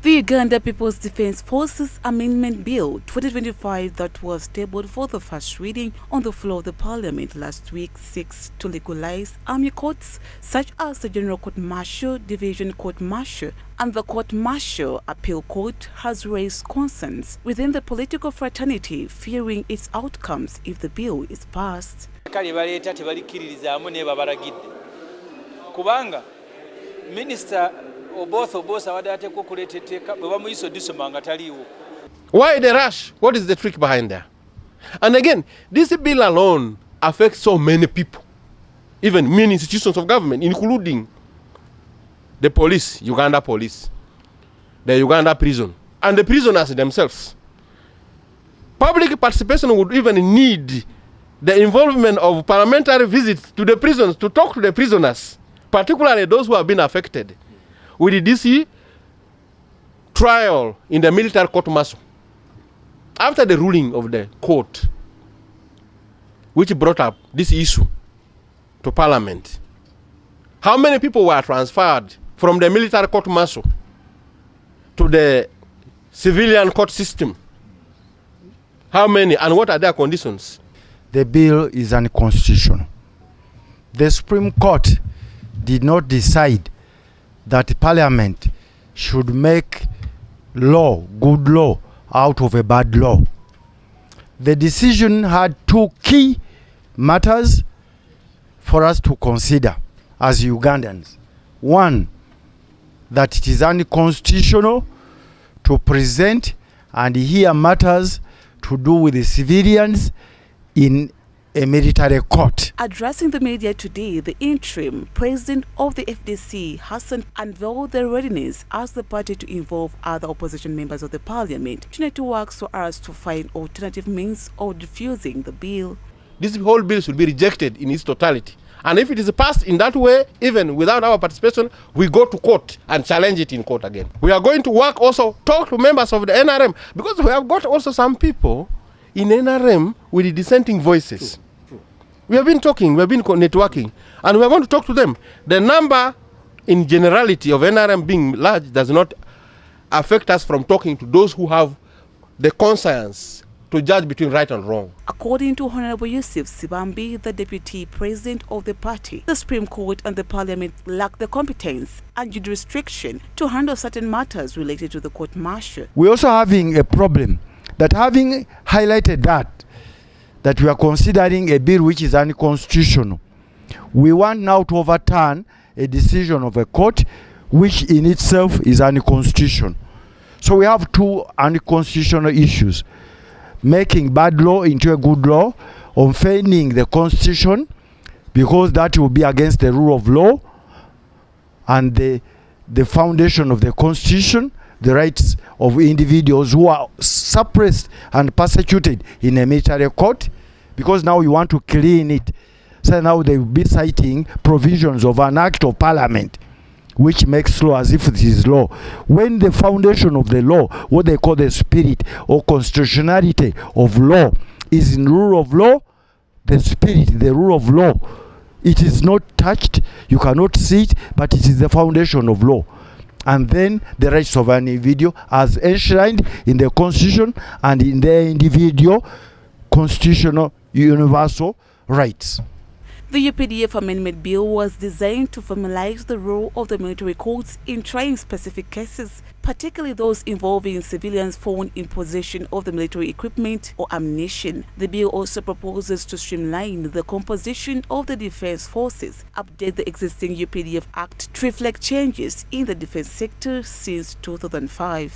The Uganda People's Defence Forces Amendment Bill 2025 that was tabled for the first reading on the floor of the Parliament last week seeks to legalize army courts such as the General Court Martial, Division Court Martial and the Court Martial Appeal Court has raised concerns within the political fraternity, fearing its outcomes if the bill is passed. Minister Why the rush? What is the trick behind there? And again, this bill alone affects so many people, even main institutions of government, including the police, Uganda police, the Uganda prison, and the prisoners themselves. Public participation would even need the involvement of parliamentary visits to the prisons to talk to the prisoners, particularly those who have been affected with the DC trial in the military court martial. After the ruling of the court, which brought up this issue to Parliament, how many people were transferred from the military court martial to the civilian court system? How many, and what are their conditions? The bill is unconstitutional. The Supreme Court did not decide that Parliament should make law, good law, out of a bad law. The decision had two key matters for us to consider as Ugandans. One, that it is unconstitutional to present and hear matters to do with the civilians in a military court. Addressing the media today, the interim president of the FDC, Hassan, unveiled their readiness as the party to involve other opposition members of the parliament to work so as to find alternative means of diffusing the bill. This whole bill should be rejected in its totality. And if it is passed in that way, even without our participation, we go to court and challenge it in court again. We are going to work also, talk to members of the NRM, because we have got also some people in NRM with the dissenting voices. We have been talking, we have been networking, and we are going to talk to them. The number in generality of NRM being large does not affect us from talking to those who have the conscience to judge between right and wrong. According to Honorable Yusuf Sibambi, the deputy president of the party, the Supreme Court and the Parliament lack the competence and jurisdiction to handle certain matters related to the court martial. We're also having a problem that, having highlighted that we are considering a bill which is unconstitutional, we want now to overturn a decision of a court which in itself is unconstitutional. So we have two unconstitutional issues: making bad law into a good law, offending the constitution, because that will be against the rule of law and the foundation of the constitution, the rights of individuals who are suppressed and persecuted in a military court, because now you want to clean it. So now they will be citing provisions of an act of parliament which makes law as if it is law, when the foundation of the law, what they call the spirit or constitutionality of law, is in rule of law. The spirit, the rule of law, it is not touched, you cannot see it, but it is the foundation of law. And then the rights of an individual as enshrined in the constitution and in their individual constitutional universal rights. The UPDF Amendment Bill was designed to formalize the role of the military courts in trying specific cases, particularly those involving civilians found in possession of the military equipment or ammunition. The bill also proposes to streamline the composition of the defense forces, update the existing UPDF Act to reflect changes in the defense sector since 2005.